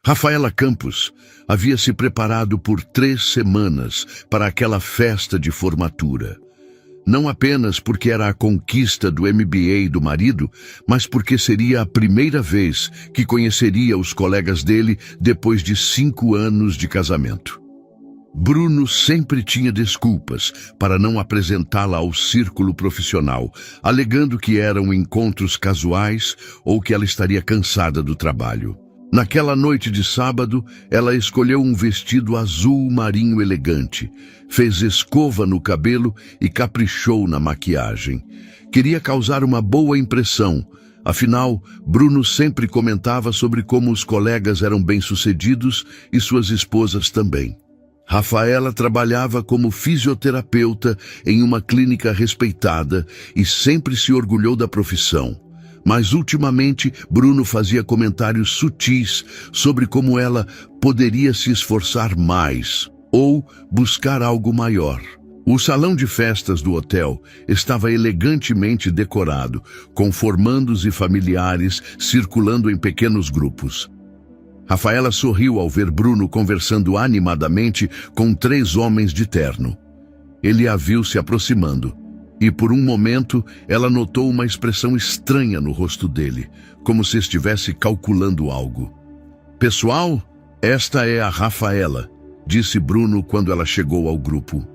Rafaela Campos havia se preparado por 3 semanas para aquela festa de formatura. Não apenas porque era a conquista do MBA do marido, mas porque seria a primeira vez que conheceria os colegas dele depois de 5 anos de casamento. Bruno sempre tinha desculpas para não apresentá-la ao círculo profissional, alegando que eram encontros casuais ou que ela estaria cansada do trabalho. Naquela noite de sábado, ela escolheu um vestido azul marinho elegante, fez escova no cabelo e caprichou na maquiagem. Queria causar uma boa impressão. Afinal, Bruno sempre comentava sobre como os colegas eram bem-sucedidos e suas esposas também. Rafaela trabalhava como fisioterapeuta em uma clínica respeitada e sempre se orgulhou da profissão. Mas ultimamente, Bruno fazia comentários sutis sobre como ela poderia se esforçar mais ou buscar algo maior. O salão de festas do hotel estava elegantemente decorado, com formandos e familiares circulando em pequenos grupos. Rafaela sorriu ao ver Bruno conversando animadamente com 3 homens de terno. Ele a viu se aproximando, e por um momento ela notou uma expressão estranha no rosto dele, como se estivesse calculando algo. "Pessoal, esta é a Rafaela", disse Bruno quando ela chegou ao grupo.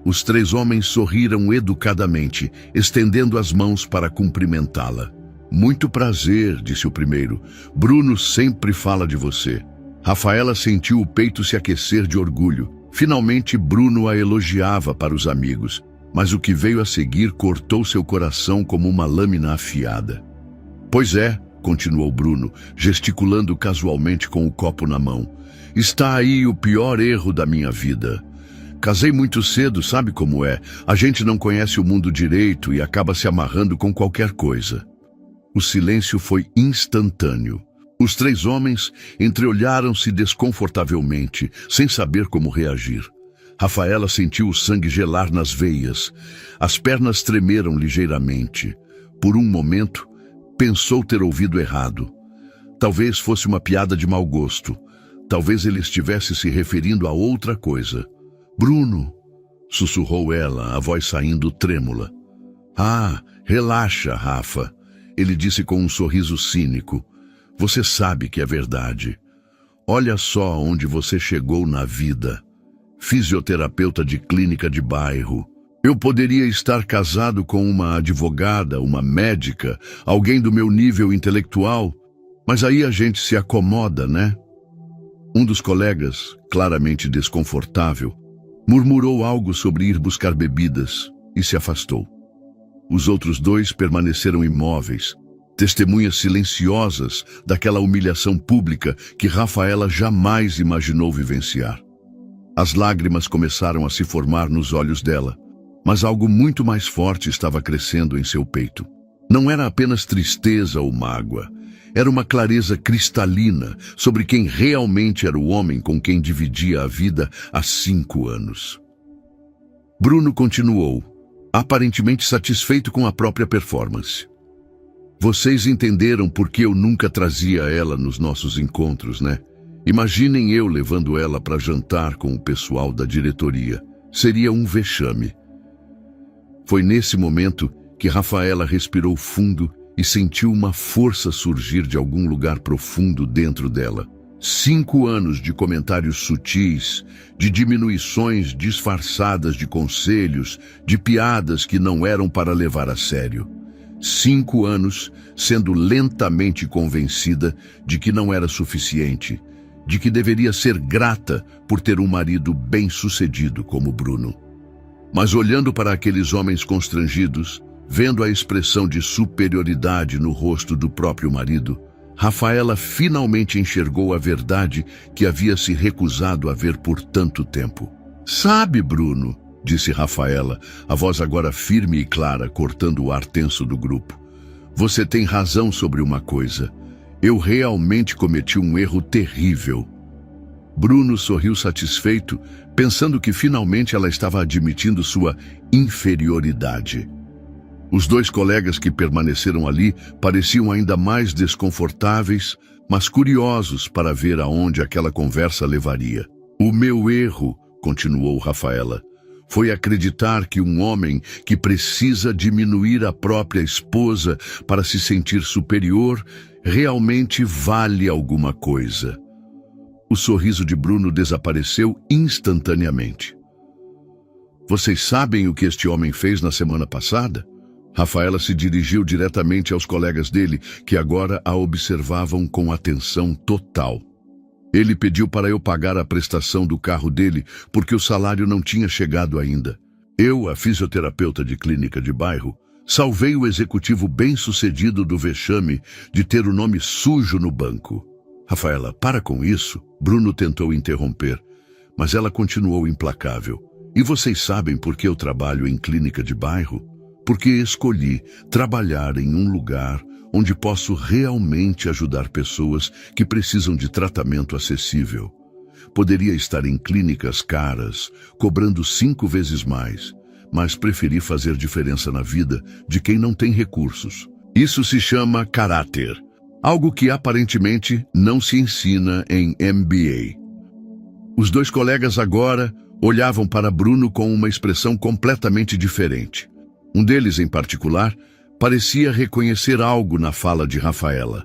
Os 3 homens sorriram educadamente, estendendo as mãos para cumprimentá-la. "Muito prazer", disse o primeiro. "Bruno sempre fala de você." Rafaela sentiu o peito se aquecer de orgulho. Finalmente, Bruno a elogiava para os amigos, mas o que veio a seguir cortou seu coração como uma lâmina afiada. "Pois é", continuou Bruno, gesticulando casualmente com o copo na mão. "Está aí o pior erro da minha vida. Casei muito cedo, sabe como é? A gente não conhece o mundo direito e acaba se amarrando com qualquer coisa." O silêncio foi instantâneo. Os 3 homens entreolharam-se desconfortavelmente, sem saber como reagir. Rafaela sentiu o sangue gelar nas veias. As pernas tremeram ligeiramente. Por um momento, pensou ter ouvido errado. Talvez fosse uma piada de mau gosto. Talvez ele estivesse se referindo a outra coisa. "Bruno", sussurrou ela, a voz saindo trêmula. "Ah, relaxa, Rafa", ele disse com um sorriso cínico. "Você sabe que é verdade. Olha só onde você chegou na vida. Fisioterapeuta de clínica de bairro. Eu poderia estar casado com uma advogada, uma médica, alguém do meu nível intelectual, mas aí a gente se acomoda, né?" Um dos colegas, claramente desconfortável, murmurou algo sobre ir buscar bebidas e se afastou. Os outros 2 permaneceram imóveis, testemunhas silenciosas daquela humilhação pública que Rafaela jamais imaginou vivenciar. As lágrimas começaram a se formar nos olhos dela, mas algo muito mais forte estava crescendo em seu peito. Não era apenas tristeza ou mágoa, era uma clareza cristalina sobre quem realmente era o homem com quem dividia a vida há 5 anos. Bruno continuou, aparentemente satisfeito com a própria performance. "Vocês entenderam por que eu nunca trazia ela nos nossos encontros, né? Imaginem eu levando ela para jantar com o pessoal da diretoria. Seria um vexame." Foi nesse momento que Rafaela respirou fundo e sentiu uma força surgir de algum lugar profundo dentro dela. 5 anos de comentários sutis, de diminuições disfarçadas de conselhos, de piadas que não eram para levar a sério. 5 anos sendo lentamente convencida de que não era suficiente, de que deveria ser grata por ter um marido bem-sucedido como Bruno. Mas olhando para aqueles homens constrangidos, vendo a expressão de superioridade no rosto do próprio marido, Rafaela finalmente enxergou a verdade que havia se recusado a ver por tanto tempo. "Sabe, Bruno", disse Rafaela, a voz agora firme e clara, cortando o ar tenso do grupo. "Você tem razão sobre uma coisa. Eu realmente cometi um erro terrível." Bruno sorriu satisfeito, pensando que finalmente ela estava admitindo sua inferioridade. Os 2 colegas que permaneceram ali pareciam ainda mais desconfortáveis, mas curiosos para ver aonde aquela conversa levaria. O meu erro, continuou Rafaela, foi acreditar que um homem que precisa diminuir a própria esposa para se sentir superior realmente vale alguma coisa. O sorriso de Bruno desapareceu instantaneamente. Vocês sabem o que este homem fez na semana passada? Rafaela se dirigiu diretamente aos colegas dele, que agora a observavam com atenção total. Ele pediu para eu pagar a prestação do carro dele, porque o salário não tinha chegado ainda. Eu, a fisioterapeuta de clínica de bairro, salvei o executivo bem-sucedido do vexame de ter o nome sujo no banco. Rafaela, para com isso, Bruno tentou interromper, mas ela continuou implacável. E vocês sabem por que eu trabalho em clínica de bairro? Porque escolhi trabalhar em um lugar onde posso realmente ajudar pessoas que precisam de tratamento acessível. Poderia estar em clínicas caras, cobrando 5 vezes mais, mas preferi fazer diferença na vida de quem não tem recursos. Isso se chama caráter, algo que aparentemente não se ensina em MBA. Os dois colegas agora olhavam para Bruno com uma expressão completamente diferente. Um deles, em particular, parecia reconhecer algo na fala de Rafaela.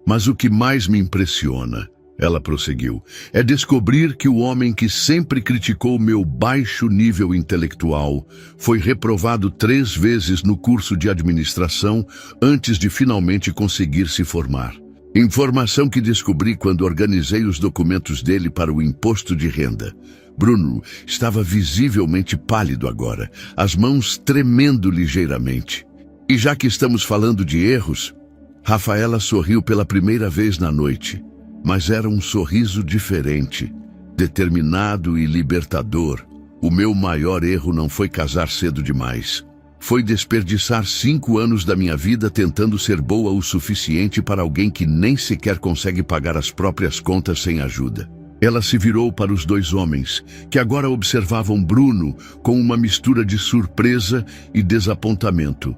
Mas o que mais me impressiona, ela prosseguiu, é descobrir que o homem que sempre criticou meu baixo nível intelectual foi reprovado 3 vezes no curso de administração antes de finalmente conseguir se formar. Informação que descobri quando organizei os documentos dele para o imposto de renda. Bruno estava visivelmente pálido agora, as mãos tremendo ligeiramente. E já que estamos falando de erros, Rafaela sorriu pela primeira vez na noite, mas era um sorriso diferente, determinado e libertador. O meu maior erro não foi casar cedo demais. Foi desperdiçar 5 anos da minha vida tentando ser boa o suficiente para alguém que nem sequer consegue pagar as próprias contas sem ajuda. Ela se virou para os 2 homens, que agora observavam Bruno com uma mistura de surpresa e desapontamento.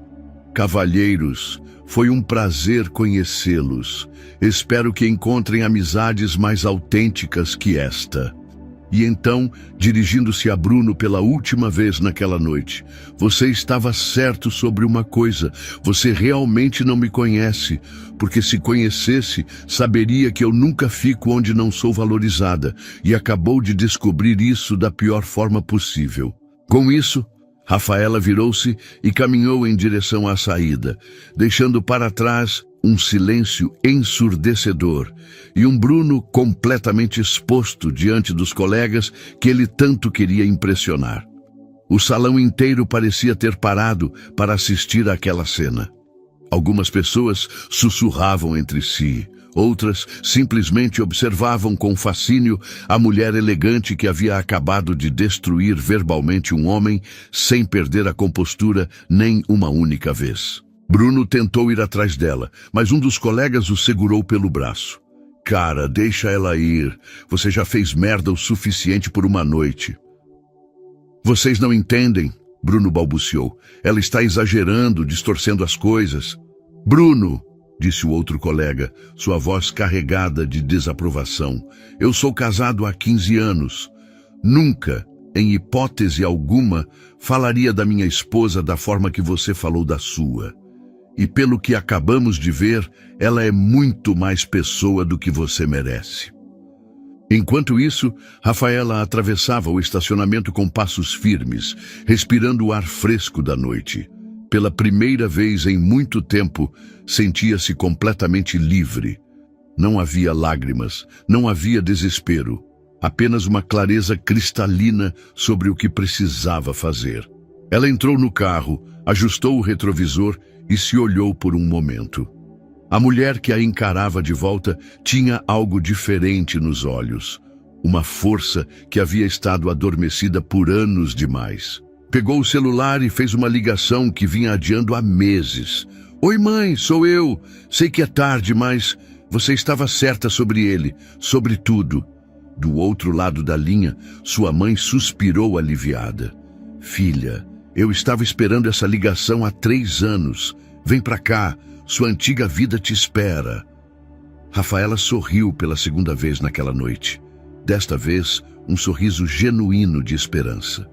Cavalheiros, foi um prazer conhecê-los. Espero que encontrem amizades mais autênticas que esta. E então, dirigindo-se a Bruno pela última vez naquela noite, você estava certo sobre uma coisa, você realmente não me conhece, porque se conhecesse, saberia que eu nunca fico onde não sou valorizada, e acabou de descobrir isso da pior forma possível. Com isso, Rafaela virou-se e caminhou em direção à saída, deixando para trás um silêncio ensurdecedor e um Bruno completamente exposto diante dos colegas que ele tanto queria impressionar. O salão inteiro parecia ter parado para assistir àquela cena. Algumas pessoas sussurravam entre si, outras simplesmente observavam com fascínio a mulher elegante que havia acabado de destruir verbalmente um homem sem perder a compostura nem uma única vez. Bruno tentou ir atrás dela, mas um dos colegas o segurou pelo braço. Cara, deixa ela ir. Você já fez merda o suficiente por uma noite. Vocês não entendem, Bruno balbuciou. Ela está exagerando, distorcendo as coisas. Bruno, disse o outro colega, sua voz carregada de desaprovação. Eu sou casado há 15 anos. Nunca, em hipótese alguma, falaria da minha esposa da forma que você falou da sua. E pelo que acabamos de ver, ela é muito mais pessoa do que você merece. Enquanto isso, Rafaela atravessava o estacionamento com passos firmes, respirando o ar fresco da noite. Pela primeira vez em muito tempo, sentia-se completamente livre. Não havia lágrimas, não havia desespero, apenas uma clareza cristalina sobre o que precisava fazer. Ela entrou no carro, ajustou o retrovisor e se olhou por um momento. A mulher que a encarava de volta tinha algo diferente nos olhos, uma força que havia estado adormecida por anos demais. Pegou o celular e fez uma ligação que vinha adiando há meses. Oi, mãe, sou eu. Sei que é tarde, mas você estava certa sobre ele, sobre tudo. Do outro lado da linha, sua mãe suspirou aliviada. Filha, eu estava esperando essa ligação há 3 anos. Vem pra cá, sua antiga vida te espera. Rafaela sorriu pela segunda vez naquela noite. Desta vez, um sorriso genuíno de esperança.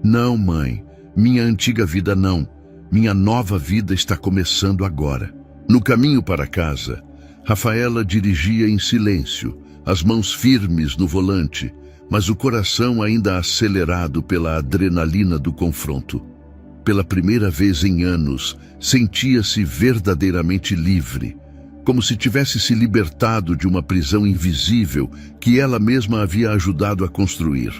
Não, mãe, minha antiga vida não. Minha nova vida está começando agora. No caminho para casa, Rafaela dirigia em silêncio, as mãos firmes no volante, mas o coração ainda acelerado pela adrenalina do confronto. Pela primeira vez em anos, sentia-se verdadeiramente livre, como se tivesse se libertado de uma prisão invisível que ela mesma havia ajudado a construir.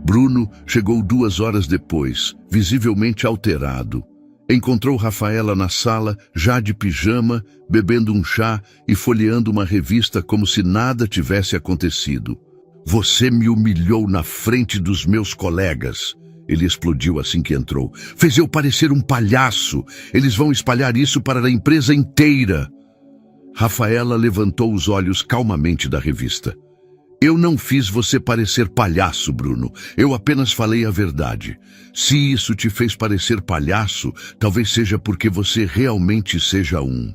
Bruno chegou 2 horas depois, visivelmente alterado. Encontrou Rafaela na sala, já de pijama, bebendo um chá e folheando uma revista como se nada tivesse acontecido. Você me humilhou na frente dos meus colegas. Ele explodiu assim que entrou. Fez eu parecer um palhaço. Eles vão espalhar isso para a empresa inteira. Rafaela levantou os olhos calmamente da revista. Eu não fiz você parecer palhaço, Bruno. Eu apenas falei a verdade. Se isso te fez parecer palhaço, talvez seja porque você realmente seja um.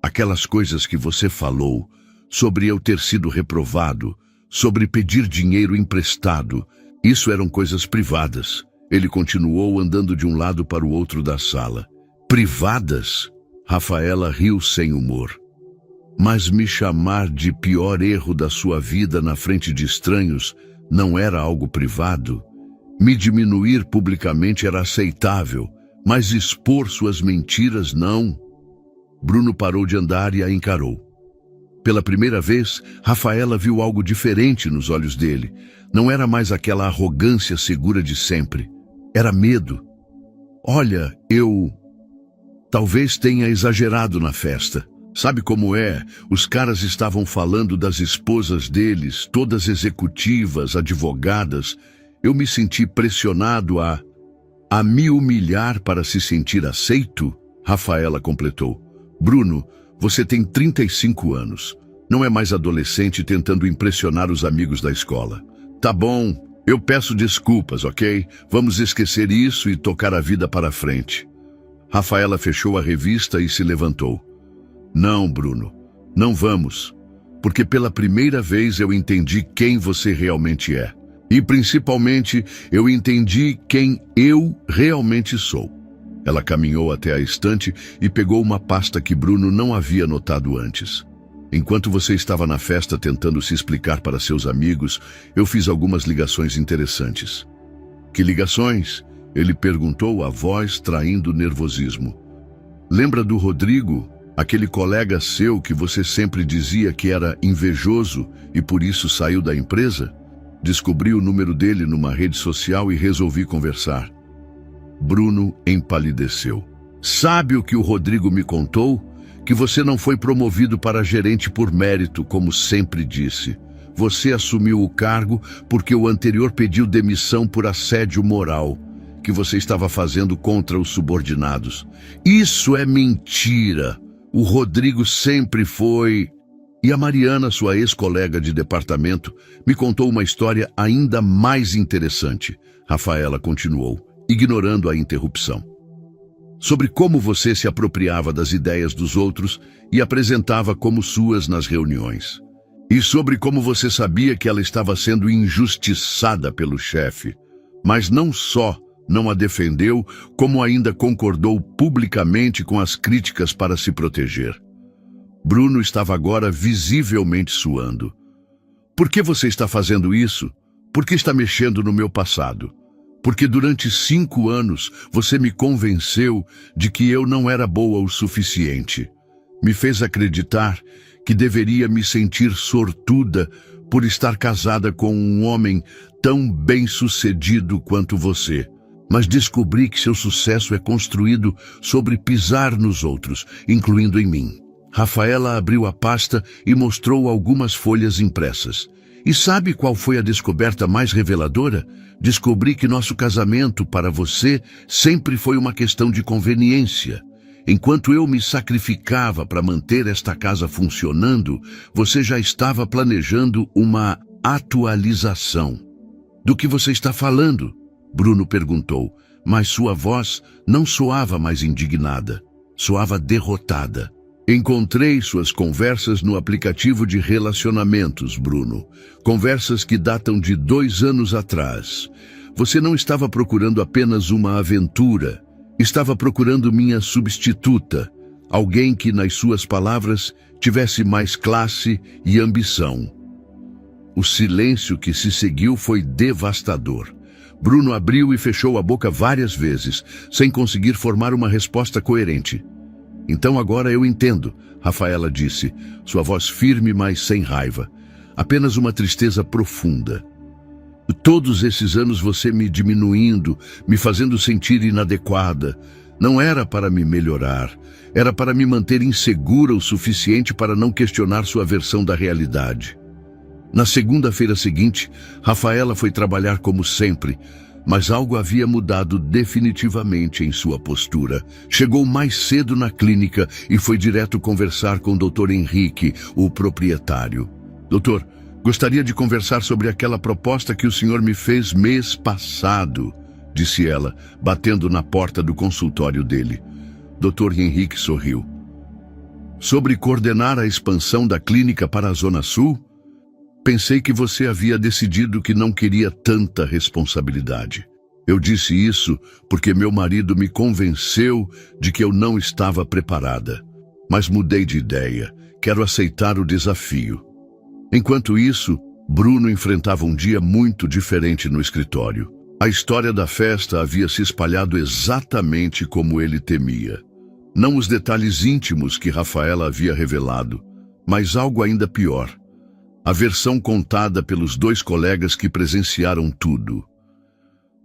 Aquelas coisas que você falou, sobre eu ter sido reprovado, sobre pedir dinheiro emprestado, isso eram coisas privadas. Ele continuou andando de um lado para o outro da sala. Privadas? Rafaela riu sem humor. Mas me chamar de pior erro da sua vida na frente de estranhos não era algo privado? Me diminuir publicamente era aceitável, mas expor suas mentiras não. Bruno parou de andar e a encarou. Pela primeira vez, Rafaela viu algo diferente nos olhos dele. Não era mais aquela arrogância segura de sempre. Era medo. Olha, eu talvez tenha exagerado na festa. Sabe como é? Os caras estavam falando das esposas deles, todas executivas, advogadas. Eu me senti pressionado a me humilhar para se sentir aceito? Rafaela completou. Bruno, você tem 35 anos. Não é mais adolescente tentando impressionar os amigos da escola. Tá bom, eu peço desculpas, ok? Vamos esquecer isso e tocar a vida para frente. Rafaela fechou a revista e se levantou. Não, Bruno, não vamos, porque pela primeira vez eu entendi quem você realmente é. E principalmente eu entendi quem eu realmente sou. Ela caminhou até a estante e pegou uma pasta que Bruno não havia notado antes. Enquanto você estava na festa tentando se explicar para seus amigos, eu fiz algumas ligações interessantes. Que ligações? Ele perguntou, a voz traindo nervosismo. Lembra do Rodrigo? Aquele colega seu que você sempre dizia que era invejoso e por isso saiu da empresa? Descobri o número dele numa rede social e resolvi conversar. Bruno empalideceu. Sabe o que o Rodrigo me contou? Que você não foi promovido para gerente por mérito, como sempre disse. Você assumiu o cargo porque o anterior pediu demissão por assédio moral que você estava fazendo contra os subordinados. Isso é mentira. O Rodrigo sempre foi... E a Mariana, sua ex-colega de departamento, me contou uma história ainda mais interessante. Rafaela continuou, ignorando a interrupção. Sobre como você se apropriava das ideias dos outros e apresentava como suas nas reuniões. E sobre como você sabia que ela estava sendo injustiçada pelo chefe. Mas não só não a defendeu, como ainda concordou publicamente com as críticas para se proteger. Bruno estava agora visivelmente suando. Por que você está fazendo isso? Por que está mexendo no meu passado? Porque durante 5 anos você me convenceu de que eu não era boa o suficiente. Me fez acreditar que deveria me sentir sortuda por estar casada com um homem tão bem-sucedido quanto você. Mas descobri que seu sucesso é construído sobre pisar nos outros, incluindo em mim. Rafaela abriu a pasta e mostrou algumas folhas impressas. E sabe qual foi a descoberta mais reveladora? Descobri que nosso casamento, para você, sempre foi uma questão de conveniência. Enquanto eu me sacrificava para manter esta casa funcionando, você já estava planejando uma atualização. Do que você está falando? Bruno perguntou, mas sua voz não soava mais indignada, soava derrotada. Encontrei suas conversas no aplicativo de relacionamentos, Bruno. Conversas que datam de 2 anos atrás. Você não estava procurando apenas uma aventura. Estava procurando minha substituta. Alguém que, nas suas palavras, tivesse mais classe e ambição. O silêncio que se seguiu foi devastador. Bruno abriu e fechou a boca várias vezes, sem conseguir formar uma resposta coerente. Então agora eu entendo, Rafaela disse, sua voz firme, mas sem raiva. Apenas uma tristeza profunda. Todos esses anos você me diminuindo, me fazendo sentir inadequada. Não era para me melhorar, era para me manter insegura o suficiente para não questionar sua versão da realidade. Na segunda-feira seguinte, Rafaela foi trabalhar como sempre, mas algo havia mudado definitivamente em sua postura. Chegou mais cedo na clínica e foi direto conversar com o Dr. Henrique, o proprietário. Doutor, gostaria de conversar sobre aquela proposta que o senhor me fez mês passado, disse ela, batendo na porta do consultório dele. Dr. Henrique sorriu. Sobre coordenar a expansão da clínica para a Zona Sul? Pensei que você havia decidido que não queria tanta responsabilidade. Eu disse isso porque meu marido me convenceu de que eu não estava preparada. Mas mudei de ideia. Quero aceitar o desafio. Enquanto isso, Bruno enfrentava um dia muito diferente no escritório. A história da festa havia se espalhado exatamente como ele temia. Não os detalhes íntimos que Rafaela havia revelado, mas algo ainda pior. A versão contada pelos 2 colegas que presenciaram tudo.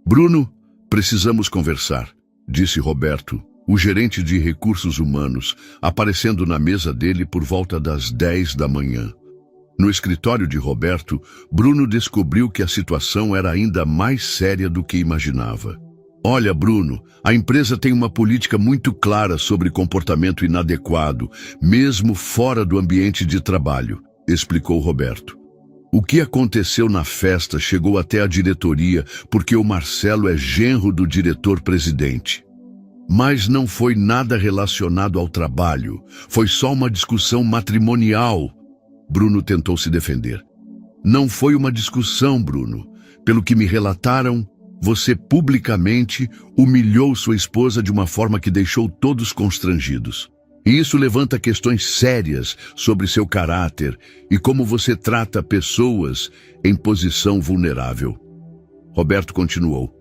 Bruno, precisamos conversar, disse Roberto, o gerente de recursos humanos, aparecendo na mesa dele por volta das 10 da manhã. No escritório de Roberto, Bruno descobriu que a situação era ainda mais séria do que imaginava. Olha, Bruno, a empresa tem uma política muito clara sobre comportamento inadequado, mesmo fora do ambiente de trabalho, explicou Roberto. O que aconteceu na festa chegou até a diretoria porque o Marcelo é genro do diretor-presidente. Mas não foi nada relacionado ao trabalho, foi só uma discussão matrimonial. Bruno tentou se defender. Não foi uma discussão, Bruno. Pelo que me relataram, você publicamente humilhou sua esposa de uma forma que deixou todos constrangidos. E isso levanta questões sérias sobre seu caráter e como você trata pessoas em posição vulnerável. Roberto continuou.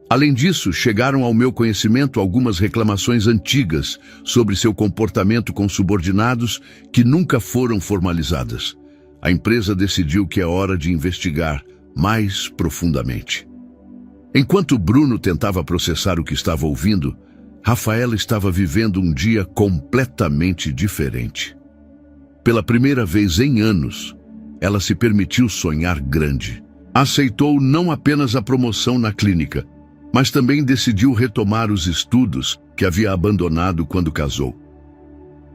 Além disso, chegaram ao meu conhecimento algumas reclamações antigas sobre seu comportamento com subordinados que nunca foram formalizadas. A empresa decidiu que é hora de investigar mais profundamente. Enquanto Bruno tentava processar o que estava ouvindo, Rafaela estava vivendo um dia completamente diferente. Pela primeira vez em anos, ela se permitiu sonhar grande. Aceitou não apenas a promoção na clínica, mas também decidiu retomar os estudos que havia abandonado quando casou.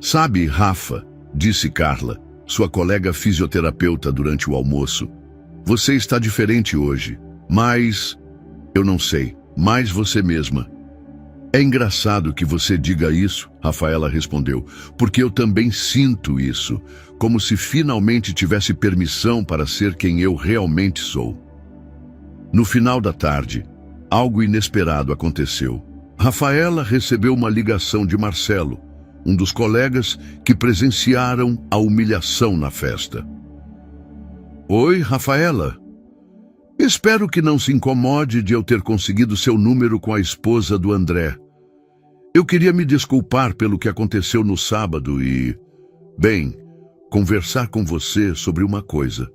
Sabe, Rafa, disse Carla, sua colega fisioterapeuta durante o almoço, você está diferente hoje, mas, eu não sei, mais você mesma. É engraçado que você diga isso, Rafaela respondeu, porque eu também sinto isso, como se finalmente tivesse permissão para ser quem eu realmente sou. No final da tarde, algo inesperado aconteceu. Rafaela recebeu uma ligação de Marcelo, um dos colegas que presenciaram a humilhação na festa. Oi, Rafaela. Espero que não se incomode de eu ter conseguido seu número com a esposa do André. Eu queria me desculpar pelo que aconteceu no sábado e, bem, conversar com você sobre uma coisa.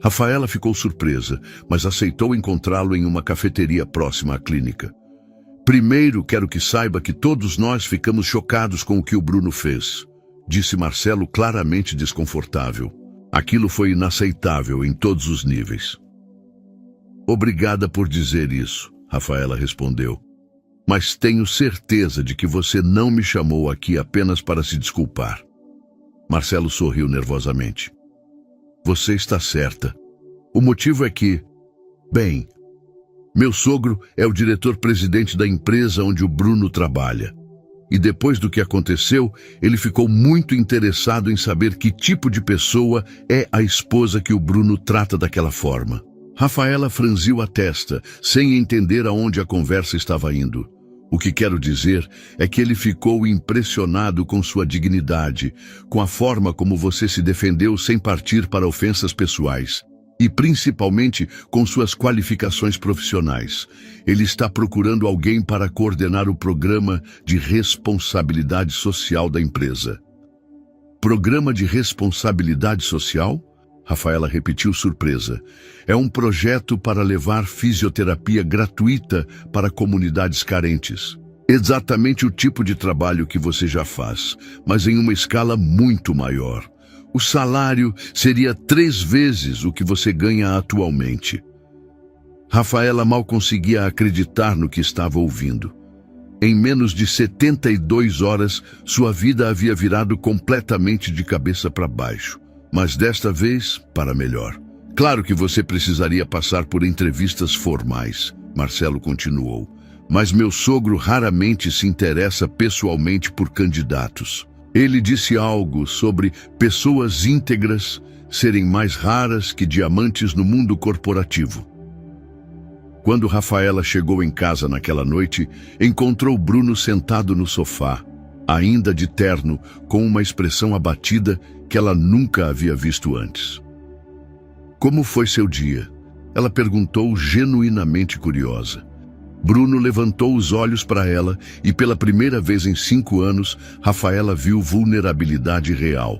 Rafaela ficou surpresa, mas aceitou encontrá-lo em uma cafeteria próxima à clínica. Primeiro, quero que saiba que todos nós ficamos chocados com o que o Bruno fez, disse Marcelo claramente desconfortável. Aquilo foi inaceitável em todos os níveis. Obrigada por dizer isso, Rafaela respondeu. Mas tenho certeza de que você não me chamou aqui apenas para se desculpar. Marcelo sorriu nervosamente. Você está certa. O motivo é que, bem, meu sogro é o diretor-presidente da empresa onde o Bruno trabalha. E depois do que aconteceu, ele ficou muito interessado em saber que tipo de pessoa é a esposa que o Bruno trata daquela forma. Rafaela franziu a testa, sem entender aonde a conversa estava indo. O que quero dizer é que ele ficou impressionado com sua dignidade, com a forma como você se defendeu sem partir para ofensas pessoais. E principalmente com suas qualificações profissionais. Ele está procurando alguém para coordenar o programa de responsabilidade social da empresa. Programa de responsabilidade social? Rafaela repetiu surpresa. É um projeto para levar fisioterapia gratuita para comunidades carentes. Exatamente o tipo de trabalho que você já faz, mas em uma escala muito maior. O salário seria 3 vezes o que você ganha atualmente. Rafaela mal conseguia acreditar no que estava ouvindo. Em menos de 72 horas, sua vida havia virado completamente de cabeça para baixo. Mas desta vez, para melhor. Claro que você precisaria passar por entrevistas formais, Marcelo continuou. Mas meu sogro raramente se interessa pessoalmente por candidatos. Ele disse algo sobre pessoas íntegras serem mais raras que diamantes no mundo corporativo. Quando Rafaela chegou em casa naquela noite, encontrou Bruno sentado no sofá, ainda de terno, com uma expressão abatida que ela nunca havia visto antes. Como foi seu dia? Ela perguntou, genuinamente curiosa. Bruno levantou os olhos para ela e pela primeira vez em 5 anos, Rafaela viu vulnerabilidade real.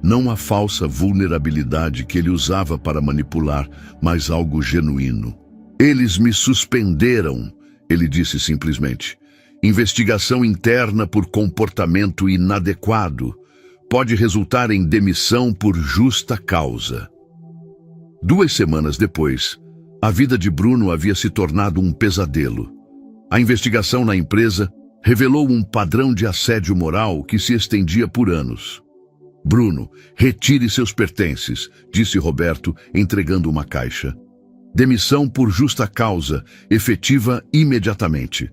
Não a falsa vulnerabilidade que ele usava para manipular, mas algo genuíno. Eles me suspenderam, ele disse simplesmente. Investigação interna por comportamento inadequado. Pode resultar em demissão por justa causa. 2 semanas depois, a vida de Bruno havia se tornado um pesadelo. A investigação na empresa revelou um padrão de assédio moral que se estendia por anos. Bruno, retire seus pertences, disse Roberto, entregando uma caixa. Demissão por justa causa, efetiva imediatamente.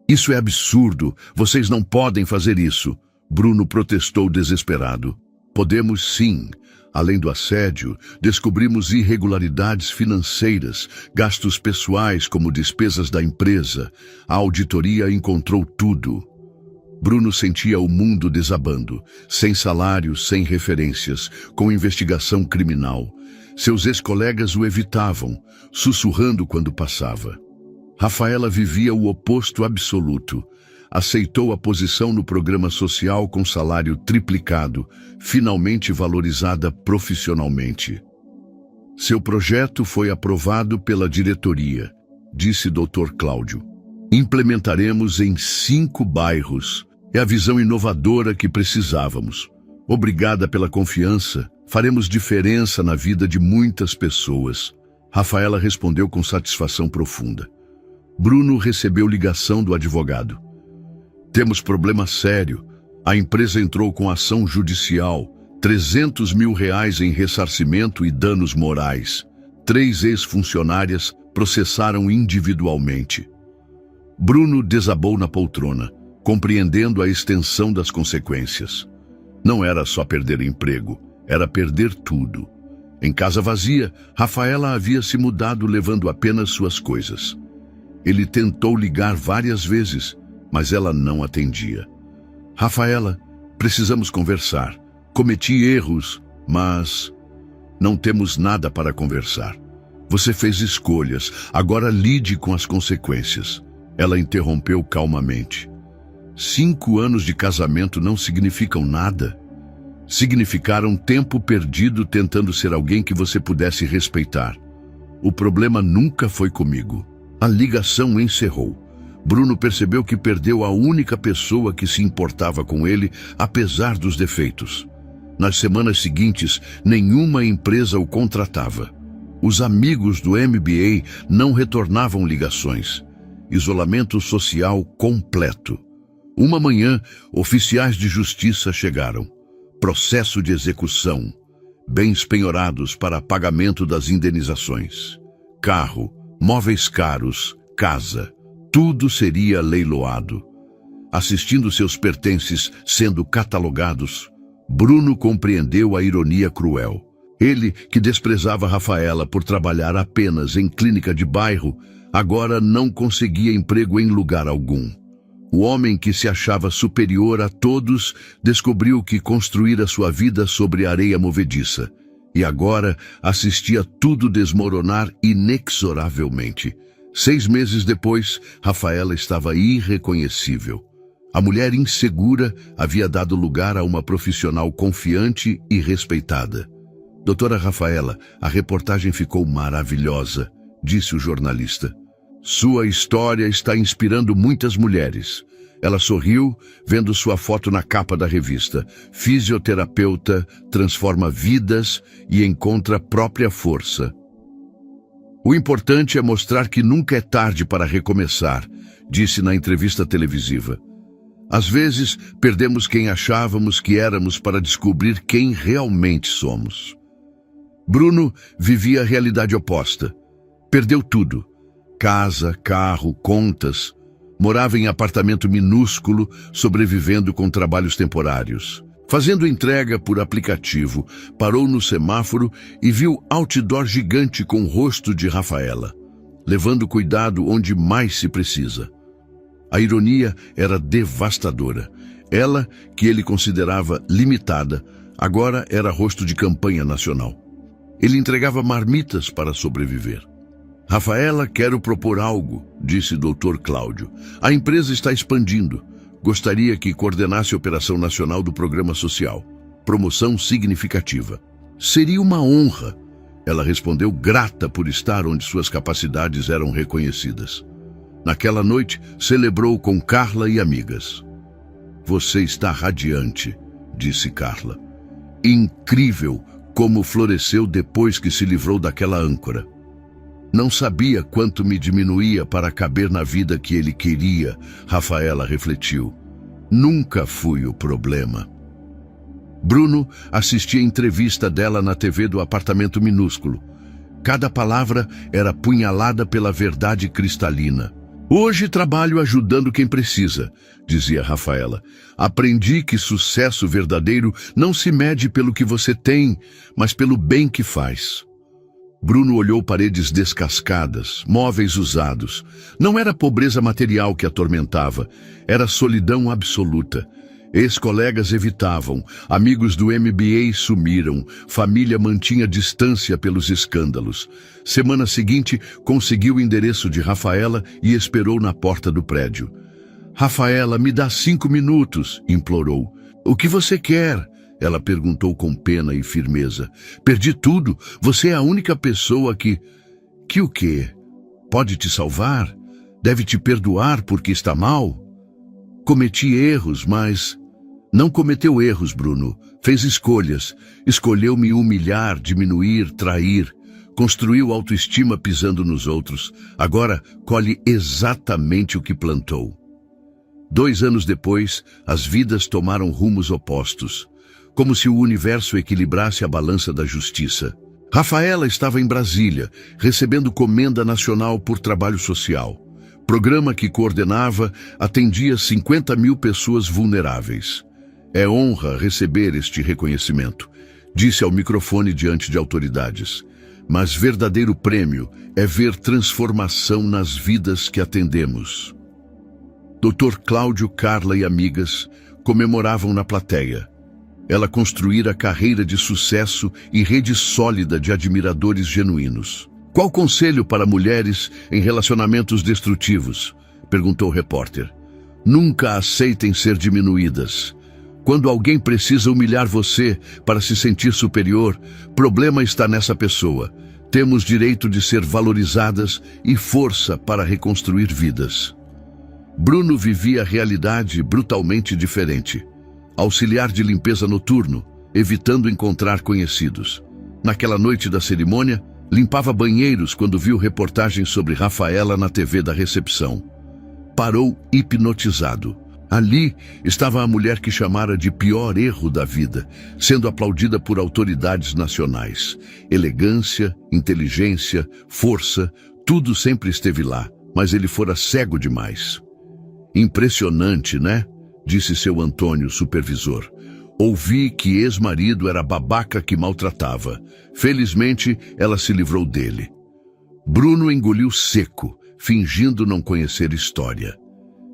Isso é absurdo, vocês não podem fazer isso, Bruno protestou desesperado. Podemos sim. Além do assédio, descobrimos irregularidades financeiras, gastos pessoais como despesas da empresa. A auditoria encontrou tudo. Bruno sentia o mundo desabando, sem salário, sem referências, com investigação criminal. Seus ex-colegas o evitavam, sussurrando quando passava. Rafaela vivia o oposto absoluto. Aceitou a posição no programa social com salário triplicado, finalmente valorizada profissionalmente. Seu projeto foi aprovado pela diretoria, disse Dr. Cláudio. Implementaremos em 5 bairros. É a visão inovadora que precisávamos. Obrigada pela confiança. Faremos diferença na vida de muitas pessoas. Rafaela respondeu com satisfação profunda. Bruno recebeu ligação do advogado. Temos problema sério. A empresa entrou com ação judicial, R$300 mil em ressarcimento e danos morais. 3 ex-funcionárias processaram individualmente. Bruno desabou na poltrona, compreendendo a extensão das consequências. Não era só perder emprego, era perder tudo. Em casa vazia, Rafaela havia se mudado levando apenas suas coisas. Ele tentou ligar várias vezes, mas ela não atendia. Rafaela, precisamos conversar. Cometi erros, mas não temos nada para conversar. Você fez escolhas, agora lide com as consequências. Ela interrompeu calmamente. 5 anos de casamento não significam nada. Significaram tempo perdido tentando ser alguém que você pudesse respeitar. O problema nunca foi comigo. A ligação encerrou. Bruno percebeu que perdeu a única pessoa que se importava com ele, apesar dos defeitos. Nas semanas seguintes, nenhuma empresa o contratava. Os amigos do MBA não retornavam ligações. Isolamento social completo. Uma manhã, oficiais de justiça chegaram. Processo de execução. Bens penhorados para pagamento das indenizações. Carro, móveis caros, casa. Tudo seria leiloado. assistindo seus pertences sendo catalogados, Bruno compreendeu a ironia cruel. Ele, que desprezava Rafaela por trabalhar apenas em clínica de bairro, agora não conseguia emprego em lugar algum. O homem que se achava superior a todos descobriu que construíra sua vida sobre areia movediça, e agora assistia tudo desmoronar inexoravelmente. 6 meses depois, Rafaela estava irreconhecível. A mulher insegura havia dado lugar a uma profissional confiante e respeitada. Doutora Rafaela, a reportagem ficou maravilhosa, disse o jornalista. Sua história está inspirando muitas mulheres. Ela sorriu, vendo sua foto na capa da revista. Fisioterapeuta, transforma vidas e encontra própria força. O importante é mostrar que nunca é tarde para recomeçar, disse na entrevista televisiva. Às vezes, perdemos quem achávamos que éramos para descobrir quem realmente somos. Bruno vivia a realidade oposta. Perdeu tudo. Casa, carro, contas. Morava em apartamento minúsculo, sobrevivendo com trabalhos temporários. Fazendo entrega por aplicativo, parou no semáforo e viu outdoor gigante com o rosto de Rafaela, levando cuidado onde mais se precisa. A ironia era devastadora. Ela, que ele considerava limitada, agora era rosto de campanha nacional. Ele entregava marmitas para sobreviver. Rafaela, quero propor algo, disse Dr. Cláudio. A empresa está expandindo. Gostaria que coordenasse a operação nacional do programa social. Promoção significativa. Seria uma honra. Ela respondeu grata por estar onde suas capacidades eram reconhecidas. Naquela noite, celebrou com Carla e amigas. Você está radiante, disse Carla. Incrível como floresceu depois que se livrou daquela âncora. Não sabia quanto me diminuía para caber na vida que ele queria, Rafaela refletiu. Nunca fui o problema. Bruno assistia a entrevista dela na TV do apartamento minúsculo. Cada palavra era punhalada pela verdade cristalina. Hoje trabalho ajudando quem precisa, dizia Rafaela. Aprendi que sucesso verdadeiro não se mede pelo que você tem, mas pelo bem que faz. Bruno olhou paredes descascadas, móveis usados. Não era pobreza material que atormentava, era solidão absoluta. Ex-colegas evitavam, amigos do MBA sumiram, família mantinha distância pelos escândalos. Semana seguinte, conseguiu o endereço de Rafaela e esperou na porta do prédio. Rafaela, me dá 5 minutos, implorou. O que você quer? Ela perguntou com pena e firmeza. Perdi tudo, você é a única pessoa que... Que o quê? Pode te salvar? Deve te perdoar porque está mal? Cometi erros, mas... Não cometeu erros, Bruno. Fez escolhas. Escolheu me humilhar, diminuir, trair. Construiu autoestima pisando nos outros. Agora colhe exatamente o que plantou. 2 anos depois, as vidas tomaram rumos opostos. Como se o universo equilibrasse a balança da justiça. Rafaela estava em Brasília, recebendo comenda nacional por trabalho social. Programa que coordenava atendia 50 mil pessoas vulneráveis. É honra receber este reconhecimento, disse ao microfone diante de autoridades. Mas verdadeiro prêmio é ver transformação nas vidas que atendemos. Dr. Cláudio, Carla e amigas comemoravam na plateia. Ela construíra carreira de sucesso e rede sólida de admiradores genuínos. Qual conselho para mulheres em relacionamentos destrutivos? Perguntou o repórter. Nunca aceitem ser diminuídas. Quando alguém precisa humilhar você para se sentir superior, problema está nessa pessoa. Temos direito de ser valorizadas e força para reconstruir vidas. Bruno vivia a realidade brutalmente diferente. Auxiliar de limpeza noturno, evitando encontrar conhecidos. Naquela noite da cerimônia, limpava banheiros quando viu reportagens sobre Rafaela na TV da recepção. Parou hipnotizado. Ali estava a mulher que chamara de pior erro da vida, sendo aplaudida por autoridades nacionais. Elegância, inteligência, força, tudo sempre esteve lá, mas ele fora cego demais. Impressionante, né? Disse seu Antônio, supervisor. Ouvi que ex-marido era babaca que maltratava. Felizmente, ela se livrou dele. Bruno engoliu seco, fingindo não conhecer história.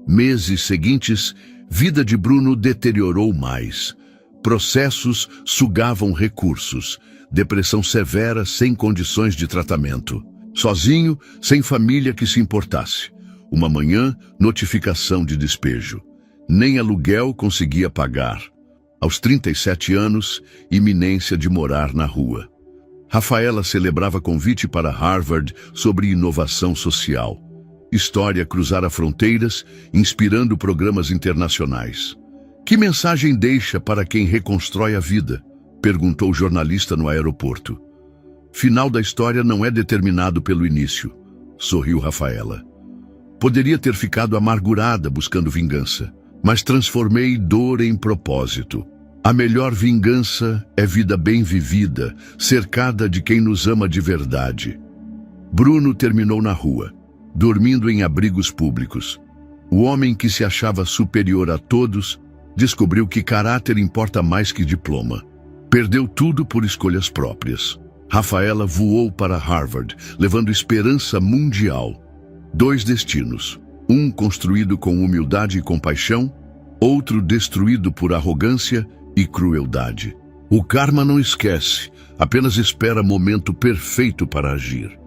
Meses seguintes, vida de Bruno deteriorou mais. Processos sugavam recursos. Depressão severa sem condições de tratamento. Sozinho, sem família que se importasse. Uma manhã, notificação de despejo. Nem aluguel conseguia pagar. Aos 37 anos, iminência de morar na rua. Rafaela celebrava convite para Harvard sobre inovação social. História cruzara fronteiras, inspirando programas internacionais. Que mensagem deixa para quem reconstrói a vida? Perguntou o jornalista no aeroporto. Final da história não é determinado pelo início, sorriu Rafaela. Poderia ter ficado amargurada buscando vingança, mas transformei dor em propósito. A melhor vingança é vida bem vivida, cercada de quem nos ama de verdade. Bruno terminou na rua, dormindo em abrigos públicos. O homem que se achava superior a todos descobriu que caráter importa mais que diploma. Perdeu tudo por escolhas próprias. Rafaela voou para Harvard, levando esperança mundial. 2 destinos, um construído com humildade e compaixão, outro destruído por arrogância e crueldade. O karma não esquece, apenas espera momento perfeito para agir.